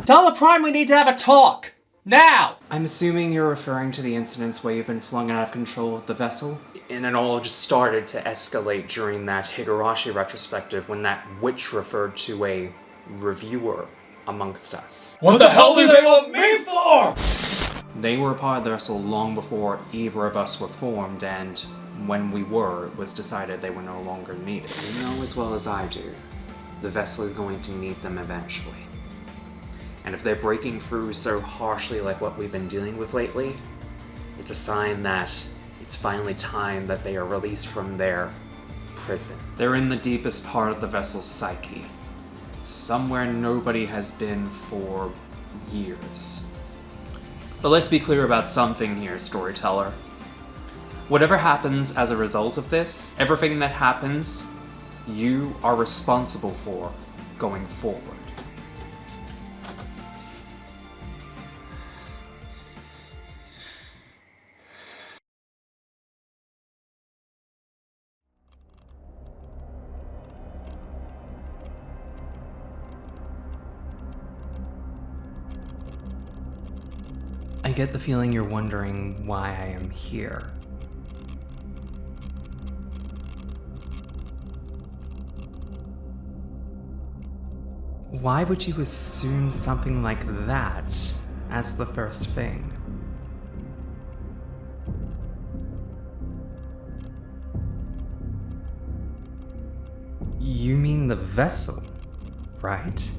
Tell the Prime we need to have a talk! Now! I'm assuming you're referring to the incidents where you've been flung out of control of the vessel? And it all just started to escalate during that Higurashi retrospective when that witch referred to a reviewer amongst us. What the hell do they want me for? They were a part of the vessel long before either of us were formed, and when we were, it was decided they were no longer needed. You know as well as I do, the vessel is going to need them eventually. And if they're breaking through so harshly like what we've been dealing with lately, it's a sign that it's finally time that they are released from their prison. They're in the deepest part of the vessel's psyche. Somewhere nobody has been for years. But let's be clear about something here, storyteller. Whatever happens as a result of this, everything that happens, you are responsible for going forward. I get the feeling you're wondering why I am here. Why would you assume something like that as the first thing? You mean the vessel, right?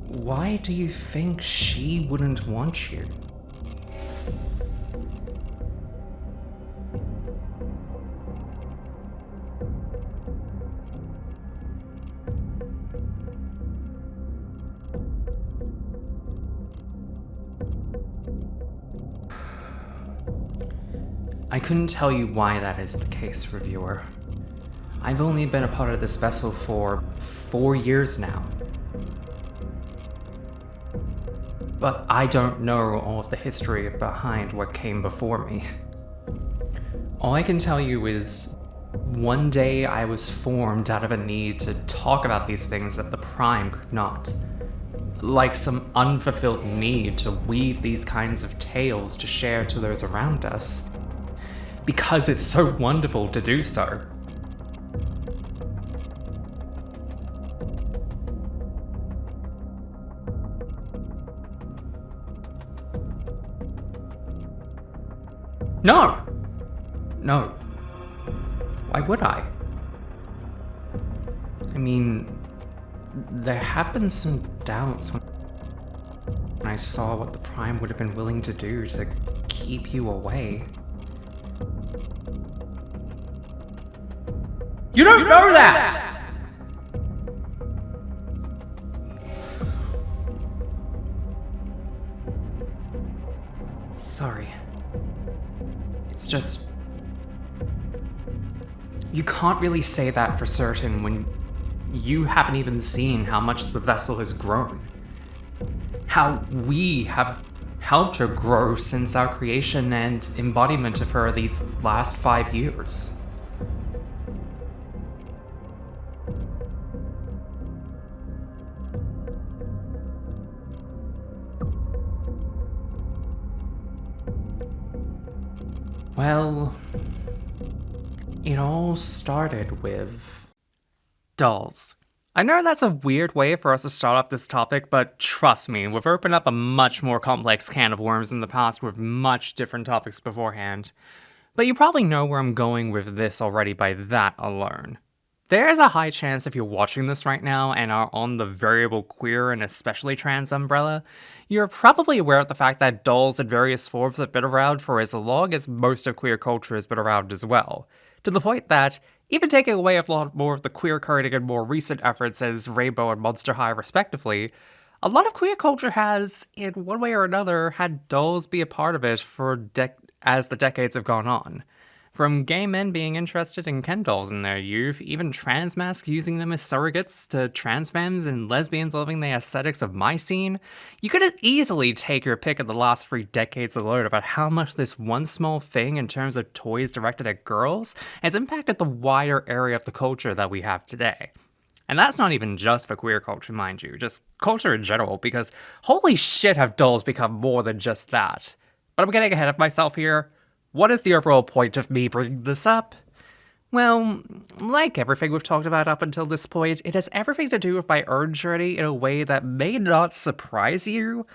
Why do you think she wouldn't want you? I couldn't tell you why that is the case, reviewer. I've only been a part of this vessel for 4 years now. But I don't know all of the history behind what came before me. All I can tell you is, one day I was formed out of a need to talk about these things that the Prime could not. Like some unfulfilled need to weave these kinds of tales to share to those around us. Because it's so wonderful to do so. No. Why would I? I mean, there have been some doubts when I saw what the Prime would have been willing to do to keep you away. You don't know that! Sorry. It's just... You can't really say that for certain when you haven't even seen how much the vessel has grown. How we have helped her grow since our creation and embodiment of her these last 5 years. Well, it all started with dolls. I know that's a weird way for us to start off this topic, but trust me, we've opened up a much more complex can of worms in the past with much different topics beforehand. But you probably know where I'm going with this already by that alone. There's a high chance if you're watching this right now and are on the variable queer and especially trans umbrella, you're probably aware of the fact that dolls in various forms have been around for as long as most of queer culture has been around as well. To the point that, even taking away a lot more of the queer coding and more recent efforts as Rainbow and Monster High respectively, a lot of queer culture has, in one way or another, had dolls be a part of it for as the decades have gone on. From gay men being interested in Ken dolls in their youth, even trans masks using them as surrogates, to trans femmes and lesbians loving the aesthetics of my scene, you could easily take your pick of the last 3 decades alone about how much this one small thing in terms of toys directed at girls has impacted the wider area of the culture that we have today. And that's not even just for queer culture, mind you, just culture in general, because holy shit have dolls become more than just that. But I'm getting ahead of myself here. What is the overall point of me bringing this up? Well, like everything we've talked about up until this point, it has everything to do with my own journey in a way that may not surprise you.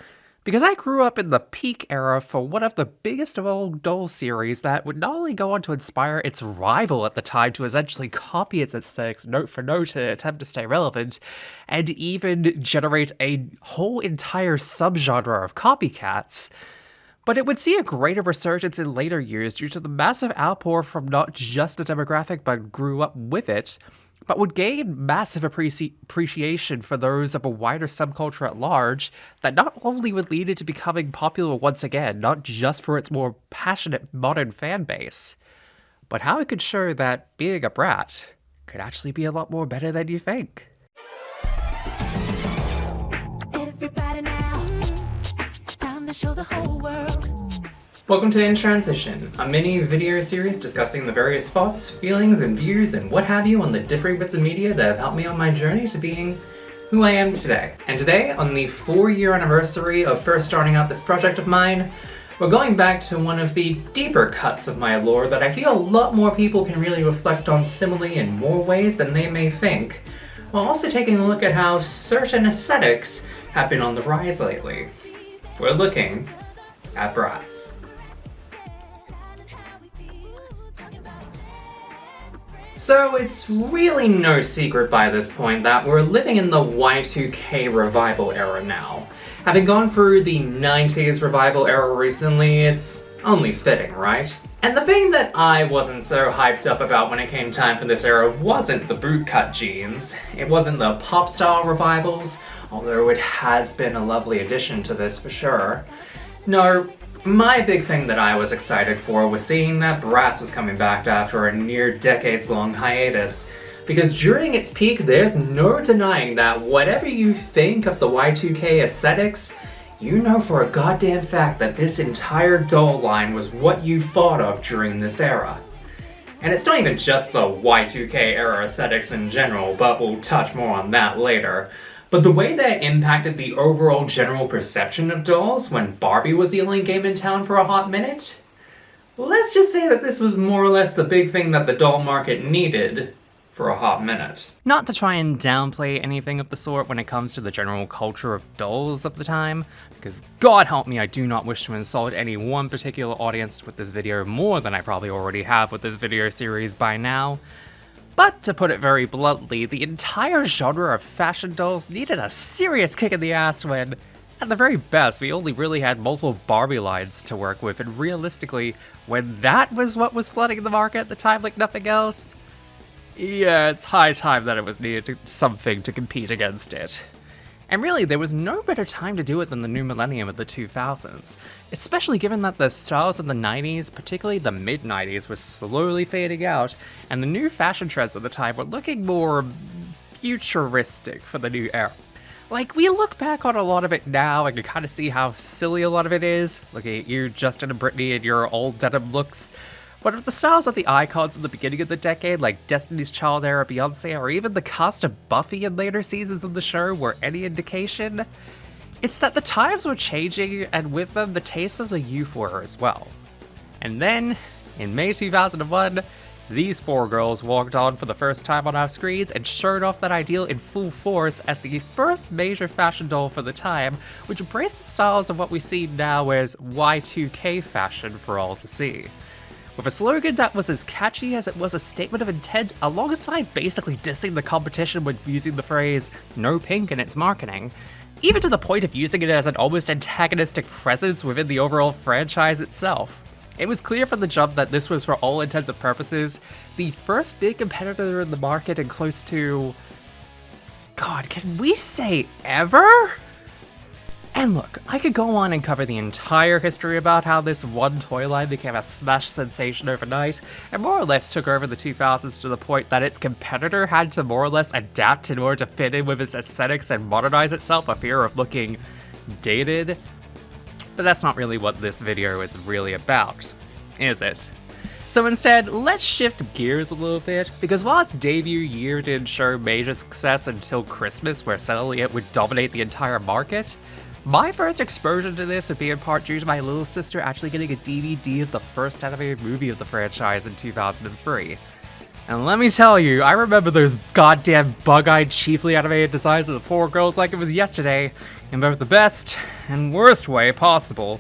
Because I grew up in the peak era for one of the biggest of all doll series that would not only go on to inspire its rival at the time to essentially copy its aesthetics note for note to attempt to stay relevant, and even generate a whole entire subgenre of copycats, but it would see a greater resurgence in later years due to the massive outpour from not just the demographic but grew up with it, but would gain massive appreciation for those of a wider subculture at large that not only would lead it to becoming popular once again, not just for its more passionate modern fan base, but how it could show that being a brat could actually be a lot more better than you think. Everybody now, time to show the whole world. Welcome to In Transition, a mini video series discussing the various thoughts, feelings, and views and what have you on the different bits of media that have helped me on my journey to being who I am today. And today, on the 4-year anniversary of first starting out this project of mine, we're going back to one of the deeper cuts of my lore that I feel a lot more people can really reflect on similarly in more ways than they may think, while also taking a look at how certain aesthetics have been on the rise lately. We're looking at Bratz. So it's really no secret by this point that we're living in the Y2K revival era now. Having gone through the 90s revival era recently, it's only fitting, right? And the thing that I wasn't so hyped up about when it came time for this era wasn't the bootcut jeans, it wasn't the pop style revivals, although it has been a lovely addition to this for sure. No, my big thing that I was excited for was seeing that Bratz was coming back after a near decades-long hiatus. Because during its peak, there's no denying that whatever you think of the Y2K aesthetics, you know for a goddamn fact that this entire doll line was what you thought of during this era. And it's not even just the Y2K era aesthetics in general, but we'll touch more on that later. But the way that impacted the overall general perception of dolls when Barbie was the only game in town for a hot minute? Let's just say that this was more or less the big thing that the doll market needed for a hot minute. Not to try and downplay anything of the sort when it comes to the general culture of dolls of the time, because God help me, I do not wish to insult any one particular audience with this video more than I probably already have with this video series by now. But to put it very bluntly, the entire genre of fashion dolls needed a serious kick in the ass when, at the very best, we only really had multiple Barbie lines to work with, and realistically, when that was what was flooding the market at the time like nothing else, yeah, it's high time that it was needed something to compete against it. And really, there was no better time to do it than the new millennium of the 2000s, especially given that the styles of the 90s, particularly the mid-90s, was slowly fading out, and the new fashion trends at the time were looking more futuristic for the new era. Like, we look back on a lot of it now and can kind of see how silly a lot of it is, looking at you, Justin and Brittany, and your old denim looks. But if the styles of the icons in the beginning of the decade, like Destiny's Child era Beyonce, or even the cast of Buffy in later seasons of the show were any indication, it's that the times were changing, and with them, the tastes of the youth were as well. And then, in May 2001, these 4 girls walked on for the first time on our screens and showed off that ideal in full force as the first major fashion doll for the time, which embraced the styles of what we see now as Y2K fashion for all to see. With a slogan that was as catchy as it was a statement of intent, alongside basically dissing the competition with using the phrase "no pink" in its marketing, even to the point of using it as an almost antagonistic presence within the overall franchise itself. It was clear from the jump that this was, for all intents and purposes, the first big competitor in the market in close to... God, can we say ever? And look, I could go on and cover the entire history about how this one toy line became a smash sensation overnight, and more or less took over the 2000s to the point that its competitor had to more or less adapt in order to fit in with its aesthetics and modernize itself for fear of looking dated. But that's not really what this video is really about, is it? So instead, let's shift gears a little bit, because while its debut year didn't show major success until Christmas, where suddenly it would dominate the entire market, my first exposure to this would be in part due to my little sister actually getting a DVD of the first animated movie of the franchise in 2003. And let me tell you, I remember those goddamn bug-eyed, chiefly animated designs of the four girls like it was yesterday, in both the best and worst way possible.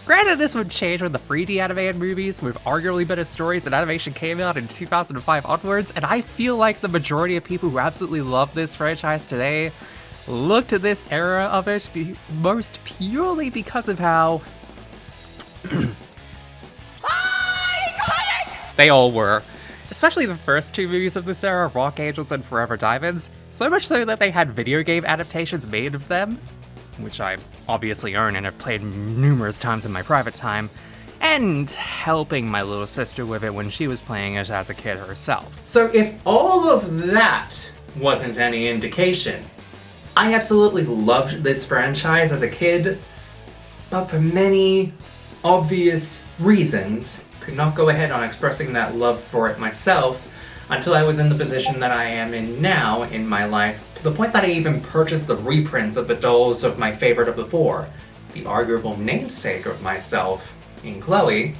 Granted, this would change when the 3D animated movies with arguably better stories and animation came out in 2005 onwards, and I feel like the majority of people who absolutely love this franchise today look to this era of it most purely because of how they all were. Especially the first two movies of this era, Rock Angels and Forever Diamonds, so much so that they had video game adaptations made of them, which I obviously own and have played numerous times in my private time, and helping my little sister with it when she was playing it as a kid herself. So if all of that wasn't any indication, I absolutely loved this franchise as a kid, but for many obvious reasons, could not go ahead on expressing that love for it myself until I was in the position that I am in now in my life, to the point that I even purchased the reprints of the dolls of my favorite of the four, the arguable namesake of myself, in Chloe,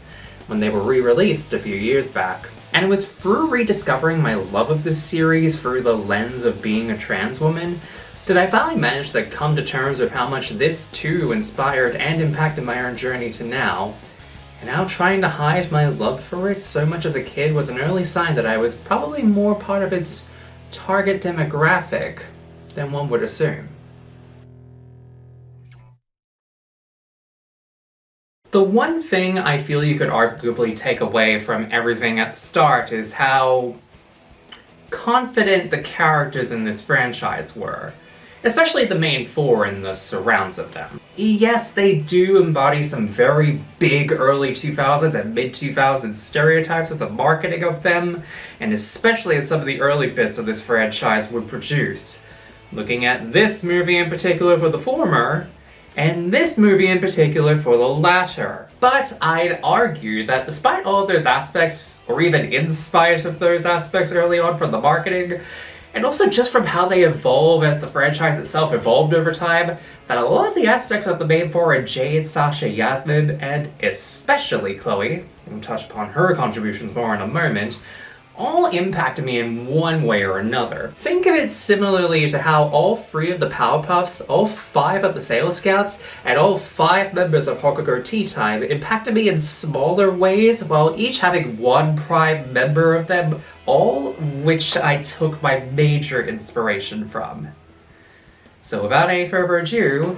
when they were re-released a few years back. And it was through rediscovering my love of this series through the lens of being a trans woman that I finally managed to come to terms with how much this too inspired and impacted my own journey to now. And how trying to hide my love for it so much as a kid was an early sign that I was probably more part of its target demographic than one would assume. The one thing I feel you could arguably take away from everything at the start is how confident the characters in this franchise were. Especially the main four and the surrounds of them. Yes, they do embody some very big early 2000s and mid-2000s stereotypes of the marketing of them, and especially as some of the early bits of this franchise would produce. Looking at this movie in particular for the former, and this movie in particular for the latter. But I'd argue that despite all of those aspects, or even in spite of those aspects early on from the marketing, and also just from how they evolve as the franchise itself evolved over time, that a lot of the aspects of the main four are Jade, Sasha, Yasmin, and especially Chloe, and we'll touch upon her contributions more in a moment, all impacted me in one way or another. Think of it similarly to how all three of the Powerpuffs, all five of the Sailor Scouts, and all five members of Hokugo Tea Time impacted me in smaller ways, while each having one prime member of them, all which I took my major inspiration from. So without any further ado,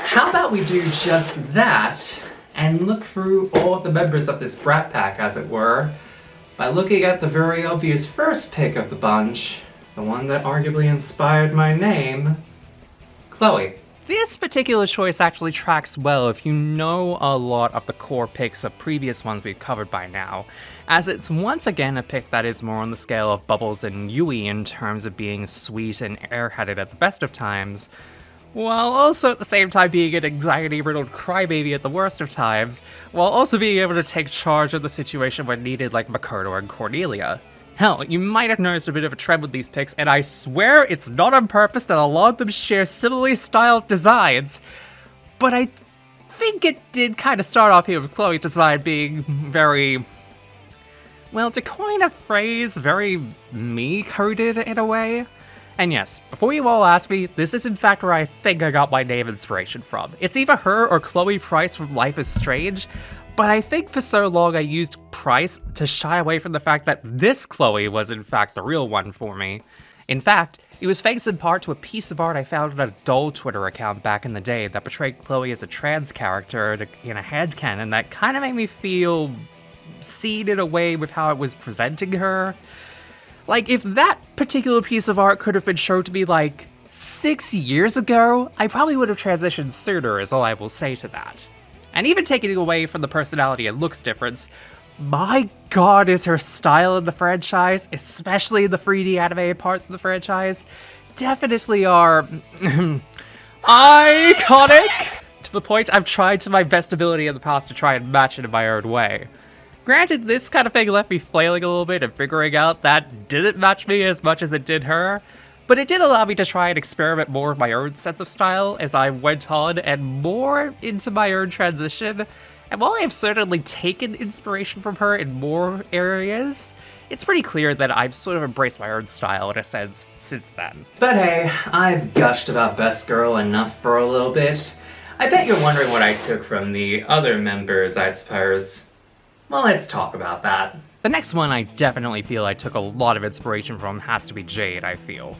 how about we do just that, and look through all of the members of this Brat Pack, as it were, by looking at the very obvious first pick of the bunch, the one that arguably inspired my name, Chloe. This particular choice actually tracks well if you know a lot of the core picks of previous ones we've covered by now, as it's once again a pick that is more on the scale of Bubbles and Yui in terms of being sweet and airheaded at the best of times, while also at the same time being an anxiety-riddled crybaby at the worst of times, while also being able to take charge of the situation when needed like Makoto and Cornelia. Hell, you might have noticed a bit of a trend with these picks, and I swear it's not on purpose that a lot of them share similarly styled designs, but I think it did kind of start off here with Chloe's design being very, well, to coin a phrase, very me-coded in a way. And yes, before you all ask me, this is in fact where I think I got my name inspiration from. It's either her or Chloe Price from Life is Strange, but I think for so long I used Price to shy away from the fact that this Chloe was in fact the real one for me. In fact, it was thanks in part to a piece of art I found on a doll Twitter account back in the day that portrayed Chloe as a trans character in a headcanon that kind of made me feel seen in a way with how it was presenting her. Like, if that particular piece of art could have been shown to me, like, 6 years ago, I probably would have transitioned sooner, is all I will say to that. And even taking away from the personality and looks difference, my god is her style in the franchise, especially the 3D animated parts of the franchise, definitely are iconic! To the point I've tried to my best ability in the past to try and match it in my own way. Granted, this kind of thing left me flailing a little bit and figuring out that didn't match me as much as it did her, but it did allow me to try and experiment more with my own sense of style as I went on and more into my own transition. And while I have certainly taken inspiration from her in more areas, it's pretty clear that I've sort of embraced my own style in a sense since then. But hey, I've gushed about Best Girl enough for a little bit. I bet you're wondering what I took from the other members, I suppose. Well, let's talk about that. The next one I definitely feel I took a lot of inspiration from has to be Jade, I feel.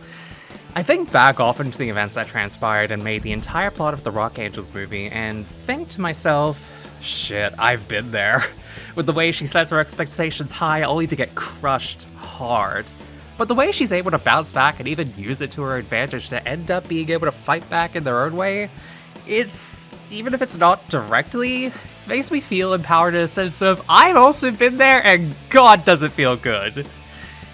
I think back often to the events that transpired and made the entire plot of the Rock Angels movie and think to myself, shit, I've been there. With the way she sets her expectations high only to get crushed hard. But the way she's able to bounce back and even use it to her advantage to end up being able to fight back in their own way, it's, even if it's not directly, makes me feel empowered in a sense of, I've also been there and God does it feel good.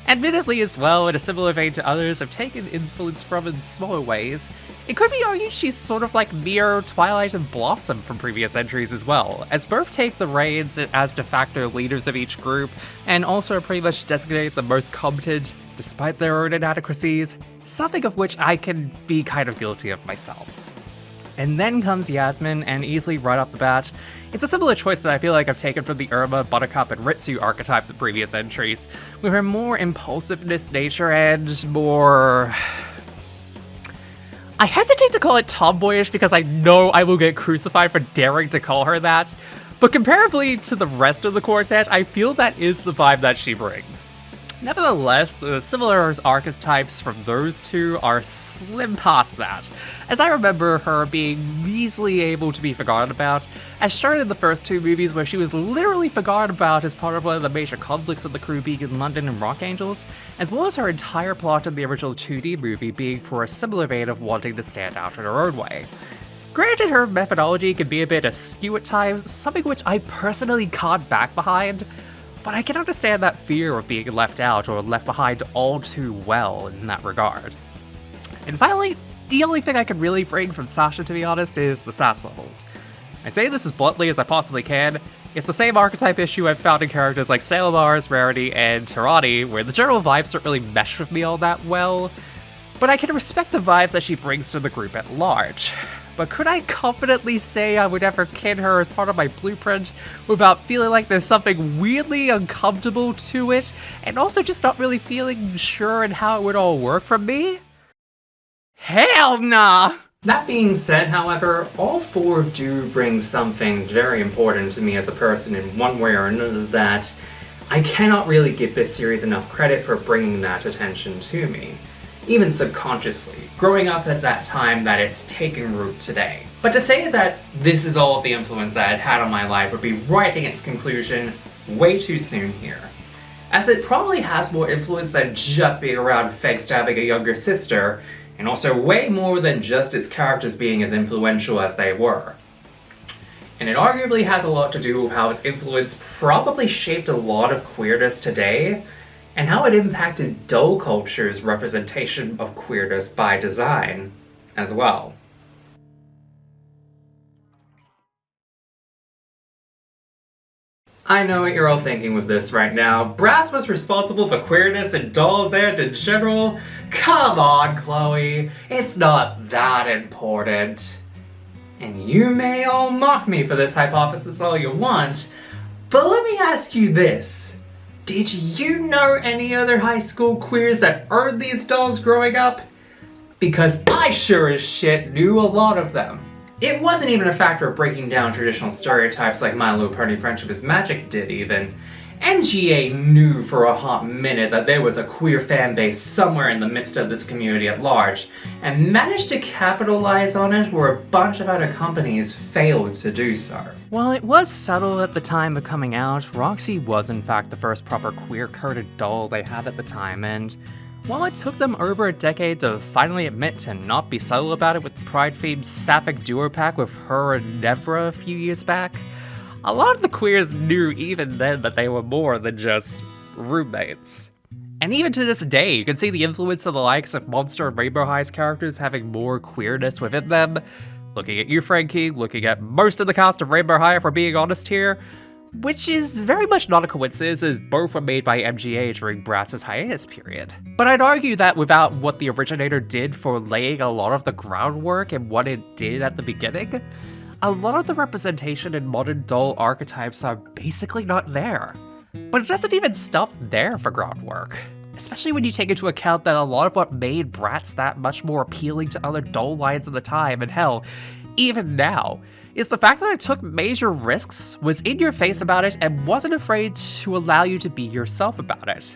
Admittedly as well, in a similar vein to others I've taken influence from in smaller ways, it could be argued she's sort of like mere Twilight and Blossom from previous entries as well, as both take the reins as de facto leaders of each group, and also pretty much designate the most competent, despite their own inadequacies, something of which I can be kind of guilty of myself. And then comes Yasmin, and easily right off the bat, it's a similar choice that I feel like I've taken from the Irma, Buttercup, and Ritsu archetypes of previous entries, with her more impulsiveness nature and more... I hesitate to call it tomboyish because I know I will get crucified for daring to call her that, but comparably to the rest of the quartet, I feel that is the vibe that she brings. Nevertheless, the similar archetypes from those two are slim past that, as I remember her being easily able to be forgotten about, as shown in the first two movies where she was literally forgotten about as part of one of the major conflicts of the crew being in London and Rock Angels, as well as her entire plot in the original 2D movie being for a similar vein of wanting to stand out in her own way. Granted, her methodology can be a bit askew at times, something which I personally can't back behind, but I can understand that fear of being left out or left behind all too well in that regard. And finally, the only thing I can really bring from Sasha, to be honest, is the sass levels. I say this as bluntly as I possibly can. It's the same archetype issue I've found in characters like Sailor Mars, Rarity, and Tirani, where the general vibes don't really mesh with me all that well, but I can respect the vibes that she brings to the group at large. But could I confidently say I would ever kin her as part of my blueprint without feeling like there's something weirdly uncomfortable to it, and also just not really feeling sure in how it would all work for me? Hell nah! That being said, however, all four do bring something very important to me as a person in one way or another that I cannot really give this series enough credit for bringing that attention to me. Even subconsciously, growing up at that time that it's taking root today. But to say that this is all of the influence that it had on my life would be writing its conclusion way too soon here, as it probably has more influence than just being around fake stabbing a younger sister, and also way more than just its characters being as influential as they were. And it arguably has a lot to do with how its influence probably shaped a lot of queerness today, and how it impacted doll culture's representation of queerness by design as well. I know what you're all thinking with this right now. Bratz was responsible for queerness in dolls and in general? Come on, Chloe, it's not that important. And you may all mock me for this hypothesis all you want, but let me ask you this. Did you know any other high school queers that owned these dolls growing up? Because I sure as shit knew a lot of them. It wasn't even a factor of breaking down traditional stereotypes like My Little Pony Friendship is Magic did even. MGA knew for a hot minute that there was a queer fan base somewhere in the midst of this community at large, and managed to capitalize on it where a bunch of other companies failed to do so. While it was subtle at the time of coming out, Roxy was in fact the first proper queer-coded doll they had at the time, and while it took them over a decade to finally admit to not be subtle about it with the Pride-themed Sapphic duo pack with her and Nevra a few years back, a lot of the queers knew even then that they were more than just roommates. And even to this day, you can see the influence of the likes of Monster and Rainbow High's characters having more queerness within them. Looking at you, Frankie, looking at most of the cast of Rainbow High if we're being honest here, which is very much not a coincidence as both were made by MGA during Bratz's hiatus period. But I'd argue that without what the originator did for laying a lot of the groundwork and what it did at the beginning, a lot of the representation in modern doll archetypes are basically not there. But it doesn't even stop there for groundwork. Especially when you take into account that a lot of what made Bratz that much more appealing to other doll lines of the time, and hell, even now, is the fact that it took major risks, was in your face about it, and wasn't afraid to allow you to be yourself about it.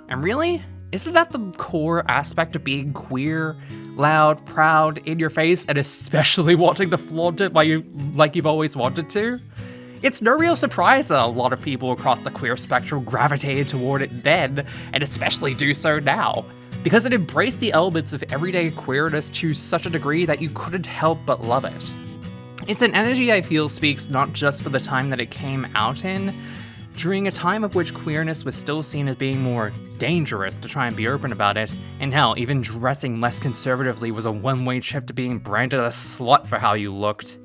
And really, isn't that the core aspect of being queer, loud, proud, in your face, and especially wanting to flaunt it like you've always wanted to? It's no real surprise that a lot of people across the queer spectrum gravitated toward it then, and especially do so now, because it embraced the elements of everyday queerness to such a degree that you couldn't help but love it. It's an energy I feel speaks not just for the time that it came out in, during a time of which queerness was still seen as being more dangerous to try and be open about it, and hell, even dressing less conservatively was a one-way trip to being branded a slut for how you looked.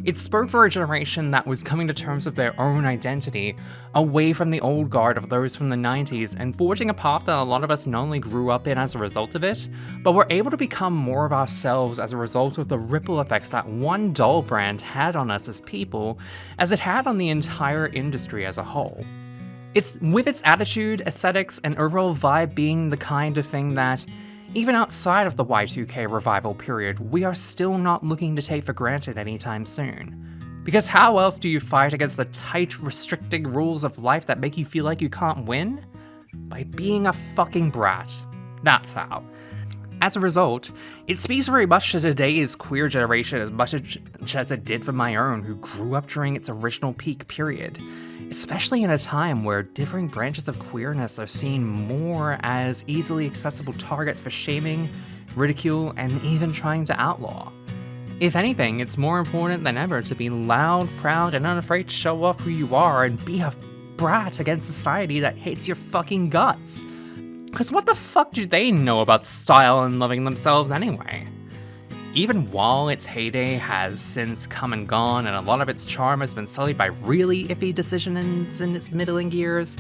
It spoke for a generation that was coming to terms with their own identity, away from the old guard of those from the 90s, and forging a path that a lot of us not only grew up in as a result of it, but were able to become more of ourselves as a result of the ripple effects that one doll brand had on us as people, as it had on the entire industry as a whole. It's with its attitude, aesthetics, and overall vibe being the kind of thing that, even outside of the Y2K revival period, we are still not looking to take for granted anytime soon. Because how else do you fight against the tight, restricting rules of life that make you feel like you can't win? By being a fucking brat. That's how. As a result, it speaks very much to today's queer generation as much as it did for my own, who grew up during its original peak period. Especially in a time where differing branches of queerness are seen more as easily accessible targets for shaming, ridicule, and even trying to outlaw. If anything, it's more important than ever to be loud, proud, and unafraid to show off who you are and be a brat against society that hates your fucking guts. Cause what the fuck do they know about style and loving themselves anyway? Even while its heyday has since come and gone, and a lot of its charm has been sullied by really iffy decisions in its middling years,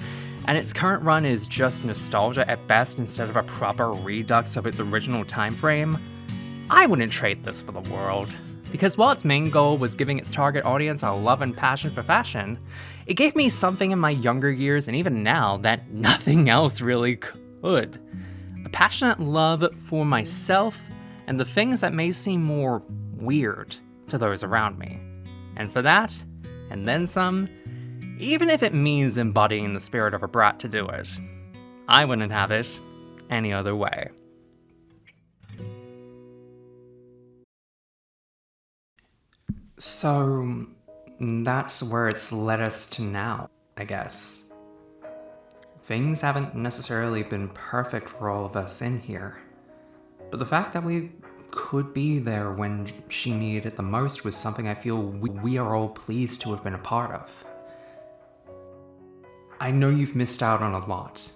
and its current run is just nostalgia at best instead of a proper redux of its original time frame, I wouldn't trade this for the world. Because while its main goal was giving its target audience a love and passion for fashion, it gave me something in my younger years and even now that nothing else really could. A passionate love for myself and the things that may seem more weird to those around me. And for that, and then some, even if it means embodying the spirit of a brat to do it, I wouldn't have it any other way. So, that's where it's led us to now, I guess. Things haven't necessarily been perfect for all of us in here, but the fact that we could be there when she needed it the most was something I feel we are all pleased to have been a part of. I know you've missed out on a lot.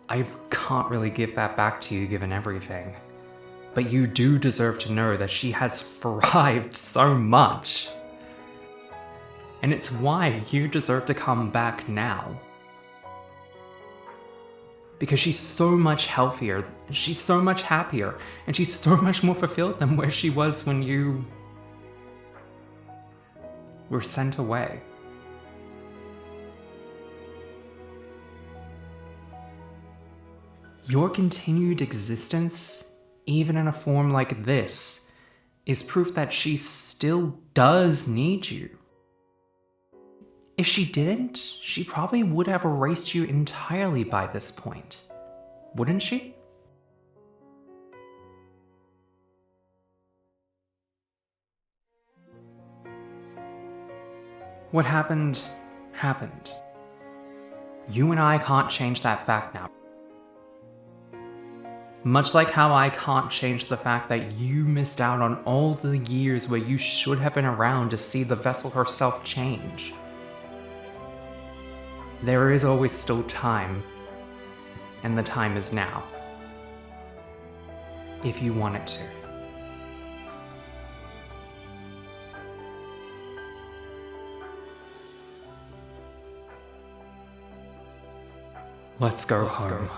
I can't really give that back to you given everything. But you do deserve to know that she has thrived so much. And it's why you deserve to come back now. Because she's so much healthier, she's so much happier, and she's so much more fulfilled than where she was when you were sent away. Your continued existence, even in a form like this, is proof that she still does need you. If she didn't, she probably would have erased you entirely by this point, wouldn't she? What happened, happened. You and I can't change that fact now. Much like how I can't change the fact that you missed out on all the years where you should have been around to see the vessel herself change. There is always still time, and the time is now. If you want it to. Let's go home.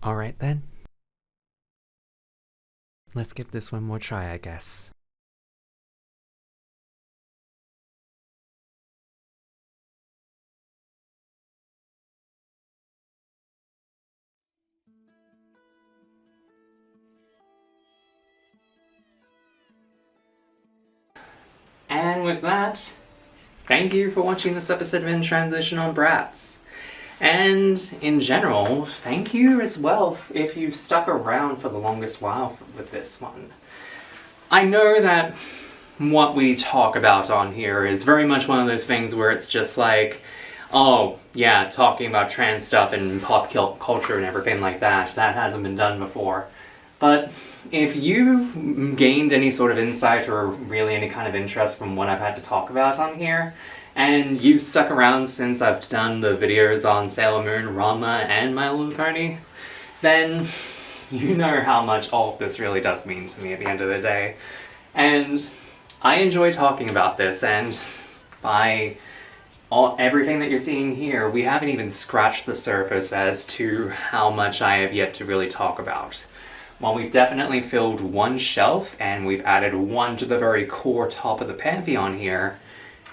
Alright then. Let's give this one more try, I guess. And with that, thank you for watching this episode of In Transition on Bratz. And in general, thank you as well if you've stuck around for the longest while with this one. I know that what we talk about on here is very much one of those things where it's just like, oh yeah, talking about trans stuff and pop culture and everything like that, that hasn't been done before. But if you've gained any sort of insight or really any kind of interest from what I've had to talk about on here, and you've stuck around since I've done the videos on Sailor Moon, Ranma, and My Little Pony, then you know how much all of this really does mean to me at the end of the day. And I enjoy talking about this, and by everything that you're seeing here, we haven't even scratched the surface as to how much I have yet to really talk about. While we've definitely filled one shelf, and we've added one to the very core top of the pantheon here,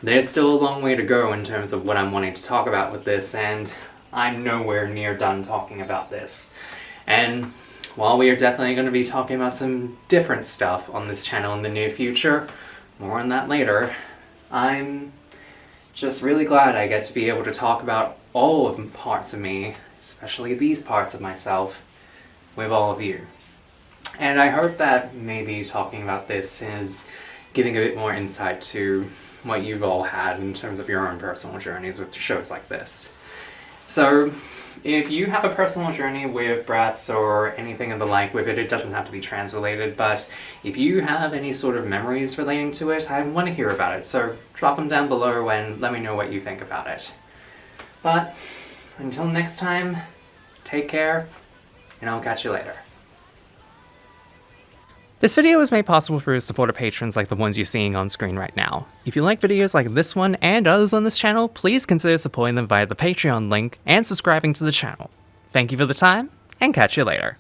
there's still a long way to go in terms of what I'm wanting to talk about with this, and I'm nowhere near done talking about this. And while we are definitely going to be talking about some different stuff on this channel in the near future, more on that later, I'm just really glad I get to be able to talk about all of parts of me, especially these parts of myself, with all of you. And I hope that maybe talking about this is giving a bit more insight to what you've all had in terms of your own personal journeys with shows like this. So if you have a personal journey with Bratz or anything of the like with it, it doesn't have to be trans related, but if you have any sort of memories relating to it, I want to hear about it, so drop them down below and let me know what you think about it. But until next time, take care, and I'll catch you later. This video was made possible through supporter patrons like the ones you're seeing on screen right now. If you like videos like this one and others on this channel, please consider supporting them via the Patreon link and subscribing to the channel. Thank you for the time, and catch you later.